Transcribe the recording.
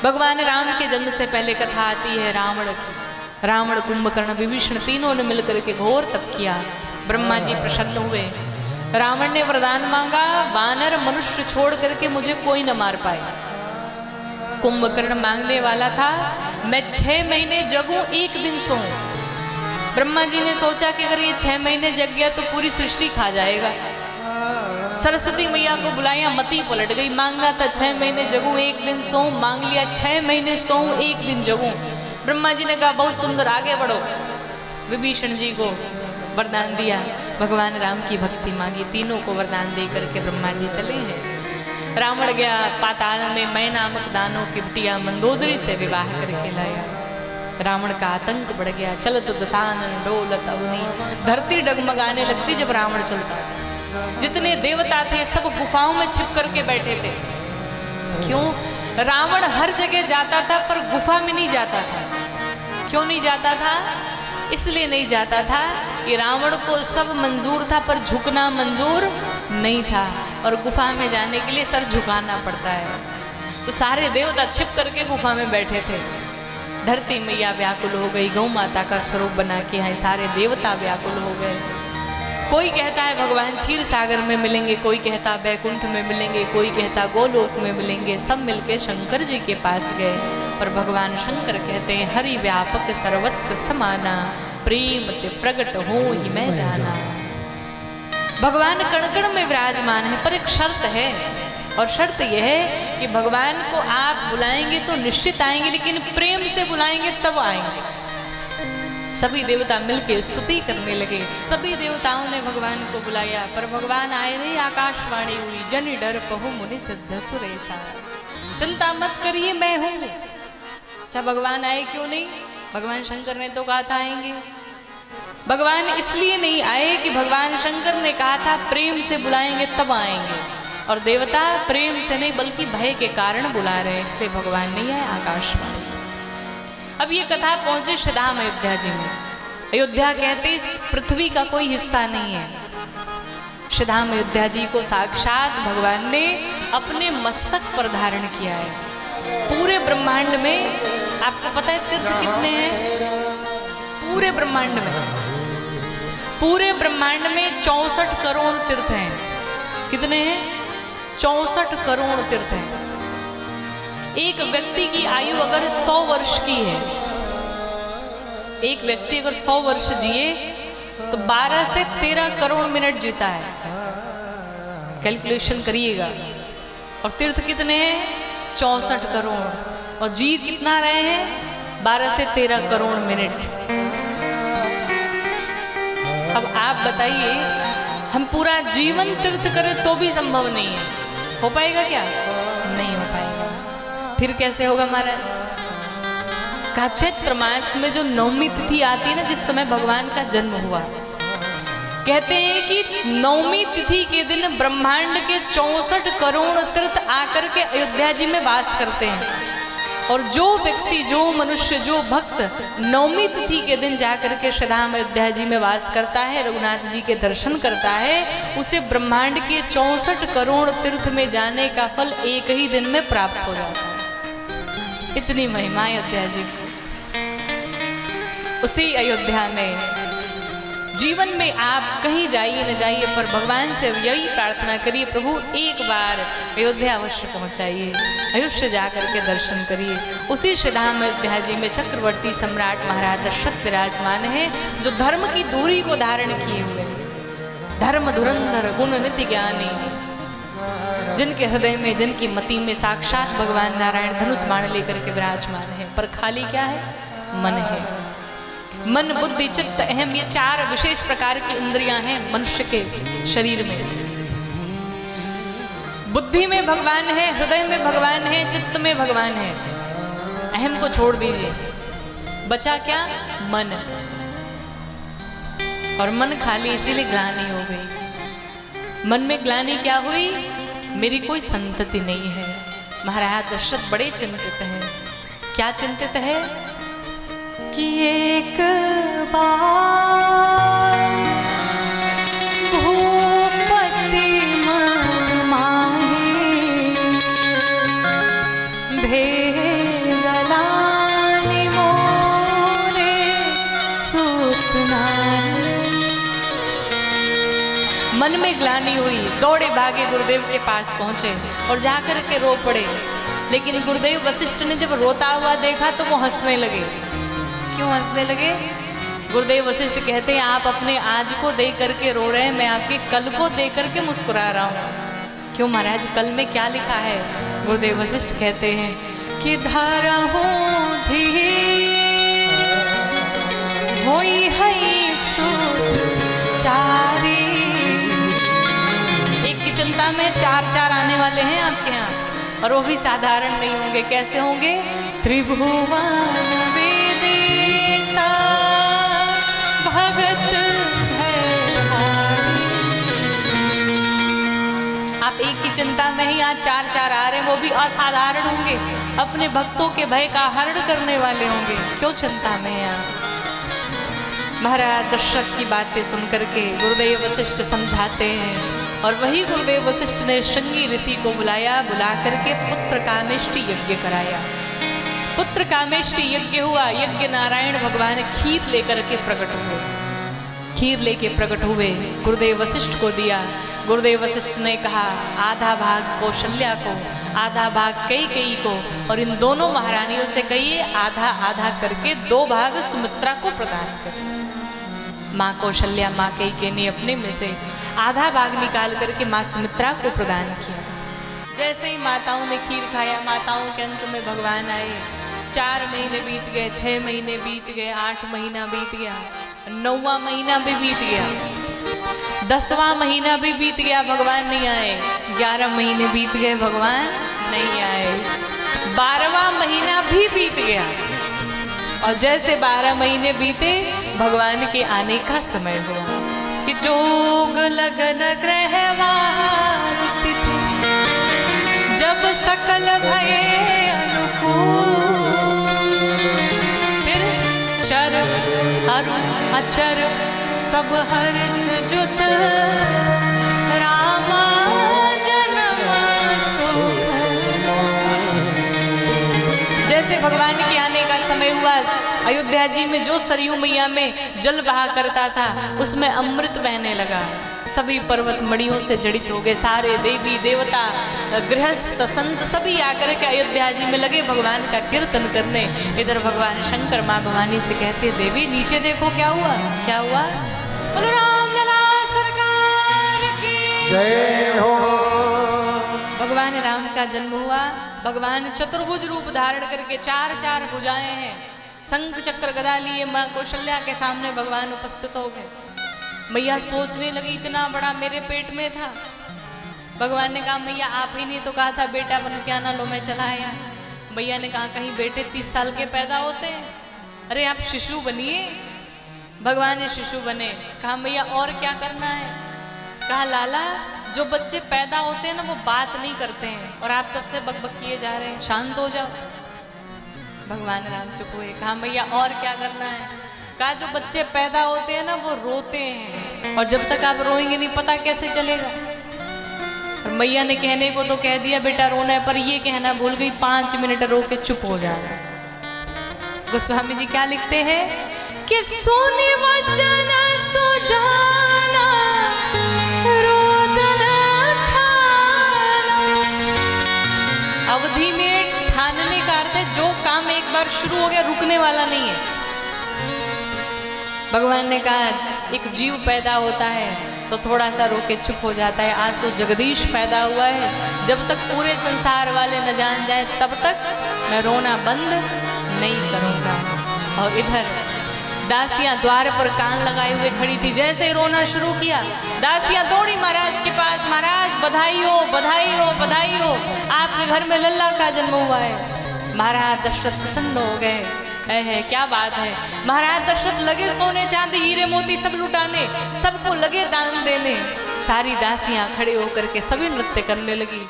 भगवान राम के जन्म से पहले कथा आती है रावण की। रावण, कुंभकर्ण, विभीषण तीनों ने मिलकर के घोर तप किया। ब्रह्मा जी प्रसन्न हुए। रावण ने वरदान मांगा, वानर मनुष्य छोड़ करके मुझे कोई न मार पाए। कुंभकर्ण मांगने वाला था, मैं 6 महीने जगूं, 1 दिन सोऊं। ब्रह्मा जी ने सोचा कि अगर ये 6 महीने जग गया तो पूरी सृष्टि खा जाएगा। सरस्वती मैया को बुलाया, मती पलट गई। मांगना था 6 महीने जगूं, 1 दिन सोऊं, मांग लिया 6 महीने सोऊं, 1 दिन जगूं। ब्रह्मा जी ने कहा बहुत सुंदर, आगे बढ़ो। विभीषण जी को वरदान दिया, भगवान राम की भक्ति मांगी, तीनों को वरदान दे करके ब्रह्मा जी चले हैं। रावण गया पाताल में, मैं नामक दानों की बिटिया मंदोदरी से विवाह करके लाया। रावण का आतंक बढ़ गया। चलत दसानन डोलत अवनी, धरती डगमगाने लगती जब रावण चलता था। जितने देवता थे सब गुफाओं में छिप करके बैठे थे। क्यों? रावण हर जगह जाता था पर गुफा में नहीं जाता था। क्यों नहीं जाता था? इसलिए नहीं जाता था कि रावण को सब मंजूर था पर झुकना मंजूर नहीं था, और गुफा में जाने के लिए सर झुकाना पड़ता है। तो सारे देवता छिप करके गुफा में बैठे थे। धरती मैया व्याकुल हो गई, गौ माता का स्वरूप बना के यहाँ सारे देवता व्याकुल हो गए। कोई कहता है भगवान क्षीर सागर में मिलेंगे, कोई कहता बैकुंठ में मिलेंगे, कोई कहता गोलोक में मिलेंगे। सब मिलके शंकर जी के पास गए, पर भगवान शंकर कहते हैं हरि व्यापक सर्वत्र समाना, प्रेम ते प्रगट हो ही मैं जाना। भगवान कण कण में विराजमान है, पर एक शर्त है, और शर्त यह है कि भगवान को आप बुलाएंगे तो निश्चित आएंगे, लेकिन प्रेम से बुलाएंगे तब आएंगे। सभी देवता मिलके स्तुति करने लगे। सभी देवताओं ने भगवान को बुलाया, पर भगवान आए नहीं। आकाशवाणी हुई, जन डर पहु मुनि सिद्ध सुरेसा, चिंता मत करिए मैं हूं। अच्छा, भगवान आए क्यों नहीं? भगवान शंकर ने तो कहा था आएंगे। भगवान इसलिए नहीं आए कि भगवान शंकर ने कहा था प्रेम से बुलाएंगे तब आएंगे, और देवता प्रेम से नहीं बल्कि भय के कारण बुला रहे हैं, इसलिए भगवान नहीं आए। आकाशवाणी। अब ये कथा पहुंचे श्रीधाम अयोध्या जी में। अयोध्या कहते इस पृथ्वी का कोई हिस्सा नहीं है। श्रीधाम अयोध्या जी को साक्षात भगवान ने अपने मस्तक पर धारण किया है। पूरे ब्रह्मांड में आपको पता है तीर्थ कितने हैं? पूरे ब्रह्मांड में 64 करोड़ तीर्थ हैं। कितने हैं? 64 करोड़ तीर्थ हैं। एक व्यक्ति की आयु अगर 100 वर्ष की है, एक व्यक्ति अगर 100 वर्ष जिए तो 12 से 13 करोड़ मिनट जीता है। कैलकुलेशन करिएगा। और तीर्थ कितने हैं? 64 करोड़। और जी कितना रहे हैं? 12 से 13 करोड़ मिनट। अब आप बताइए, हम पूरा जीवन तीर्थ करें तो भी संभव नहीं है। हो पाएगा क्या? नहीं हो पाएगा। फिर कैसे होगा महाराज? का चैत्र मास में जो नवमी तिथि आती है ना, जिस समय भगवान का जन्म हुआ, कहते हैं कि नवमी तिथि के दिन ब्रह्मांड के 64 करोड़ तीर्थ आकर के अयोध्या जी में वास करते हैं। और जो व्यक्ति, जो मनुष्य, जो भक्त नवमी तिथि के दिन जाकर के श्रीधाम अयोध्या जी में वास करता है, रघुनाथ जी के दर्शन करता है, उसे ब्रह्मांड के 64 करोड़ तीर्थ में जाने का फल एक ही दिन में प्राप्त हो जाता है। इतनी महिमा अयोध्या जी की। उसी अयोध्या में जीवन में आप कहीं जाइए न जाइए, पर भगवान से यही प्रार्थना करिए, प्रभु एक बार अयोध्या अवश्य पहुंचाइए, अवश्य जाकर के दर्शन करिए। उसी श्रीधाम अयोध्या जी में चक्रवर्ती सम्राट महाराज दशरथ विराजमान है, जो धर्म की दूरी को धारण किए हुए हैं। धर्म धुरंधर गुण नित्य ज्ञानी, जिनके हृदय में, जिनकी मति में साक्षात भगवान नारायण धनुष बाण लेकर के विराजमान है, पर खाली क्या है? मन है। मन, बुद्धि, चित्त, अहम, ये 4 विशेष प्रकार की इंद्रियां हैं मनुष्य के शरीर में। बुद्धि में भगवान है, हृदय में भगवान है, चित्त में भगवान है। अहम को छोड़ दीजिए, बचा क्या? मन। और मन खाली इसीलिए ग्लानि हो गई। मन में ग्लानि क्या हुई? मेरी कोई संतति नहीं है। महाराज दशरथ बड़े चिंतित हैं। क्या चिंतित है? कि एक बार भूपति मन माहे भेद में ग्लानि हुई, दौड़े भागे गुरुदेव के पास पहुंचे और जाकर के रो पड़े। लेकिन गुरुदेव वशिष्ठ ने जब रोता हुआ देखा तो वो हंसने लगे। क्यों हंसने लगे? गुरुदेव वशिष्ठ कहते हैं आप अपने आज को देख करके रो रहे हैं, मैं आपके कल को देख करके मुस्कुरा रहा हूँ। क्यों महाराज, कल में क्या लिखा है? गुरुदेव वशिष्ठ कहते हैं कि धारा होई है सुचारी। एक की चिंता में चार चार आने वाले हैं आपके यहाँ, और वो भी साधारण नहीं होंगे। कैसे होंगे? त्रिभुवन विदिता भगत है। आप एक की चिंता में ही आज चार चार आ रहे हैं, वो भी असाधारण होंगे, अपने भक्तों के भय का हरण करने वाले होंगे। क्यों चिंता में हैं आप? महाराज दशरथ की बातें सुनकर के गुरुदेव वशिष्ठ समझाते हैं, और वही गुरुदेव वशिष्ठ ने श्रृंगी ऋषि को बुलाया, बुला करके पुत्र कामेष्टि यज्ञ कराया। पुत्र कामेष्टि यज्ञ हुआ। यज्ञ नारायण भगवान खीर लेकर के प्रकट हुए। खीर लेके प्रकट हुए, गुरुदेव वशिष्ठ को दिया। गुरुदेव वशिष्ठ ने कहा आधा भाग कौशल्या को, आधा भाग कैकेयी को, और इन दोनों महारानियों से कहिए आधा आधा करके 2 भाग सुमित्रा को प्रदान कर। माँ कौशल्या माँ कैकेयी ने अपने में से आधा भाग निकाल करके माँ सुमित्रा को प्रदान किया। जैसे ही माताओं ने खीर खाया, माताओं के अंत में भगवान आए। 4 महीने बीत गए, 6 महीने बीत गए, 8 महीना बीत गया, 9वां महीना भी बीत गया, 10वां महीना भी बीत गया, भगवान नहीं आए। 11 महीने बीत गए, भगवान नहीं आए। 12वां महीना भी बीत गया, और जैसे 12 महीने बीते भगवान के आने का समय हुआ कि जोग लगन ग्रहवार तिथि जब सकल भये अनुकूल। फिर चर अरु अचर सब हर्ष जुत रामा जन्म सुख। जैसे भगवान के आने का समय हुआ, अयोध्या जी में जो सरयू मैया में जल बहा करता था उसमें अमृत बहने लगा। सभी पर्वत मणियों से जड़ित हो गए। सारे देवी देवता गृहस्थ संत सभी आकर के अयोध्या जी में लगे भगवान का कीर्तन करने। इधर भगवान शंकर माँ भवानी से कहते देवी नीचे देखो क्या हुआ, क्या हुआ। बोलो राम लला सरकार की जय हो। भगवान राम का जन्म हुआ। भगवान चतुर्भुज रूप धारण करके 4 भुजाएं हैं, शंख चक्र गदा लिए माँ कौशल्या के सामने भगवान उपस्थित हो गए। मैया सोचने लगी इतना बड़ा मेरे पेट में था। भगवान ने कहा मैया आप ही ने तो कहा था बेटा बन के आना, लो मैं चला आया। मैया ने कहा कहीं बेटे 30 साल के पैदा होते हैं, अरे आप शिशु बनिए। भगवान ने शिशु बने। कहा मैया और क्या करना है? कहा लाला जो बच्चे पैदा होते हैं ना वो बात नहीं करते हैं, और आप तब से बकबक किए जा रहे हैं, शांत हो जाओ। भगवान राम चुप हुए। कहा मैया और क्या करना है? कहा जो बच्चे पैदा होते हैं ना वो रोते हैं, और जब तक आप रोएंगे नहीं पता कैसे चलेगा। और मैया ने कहने को तो कह दिया बेटा रोना है, पर ये कहना भूल गई 5 मिनट रो के चुप हो जाना। गोस्वामी जी क्या लिखते हैं कि सोने वचन सो जाना रोदन ठाना। अवधि में ठानने का अर्थ है जो काम एक बार शुरू हो गया रुकने वाला नहीं है। भगवान ने कहा एक जीव पैदा होता है तो थोड़ा सा रोके चुप हो जाता है। आज तो जगदीश पैदा हुआ है, जब तक पूरे संसार वाले न जान जाए तब तक मैं रोना बंद नहीं करूँगा। और इधर दासियां द्वार पर कान लगाए हुए खड़ी थी। जैसे रोना शुरू किया दासियां दौड़ी महाराज के पास, महाराज बधाई हो बधाई हो बधाई हो, आपके घर में लल्ला का जन्म हुआ है। महाराज दशरथ प्रसन्न हो गए। है क्या बात है। महाराज दशरथ लगे सोने चांदी हीरे मोती सब लुटाने, सबको लगे दान देने। सारी दासियां खड़े होकर के सभी नृत्य करने लगी।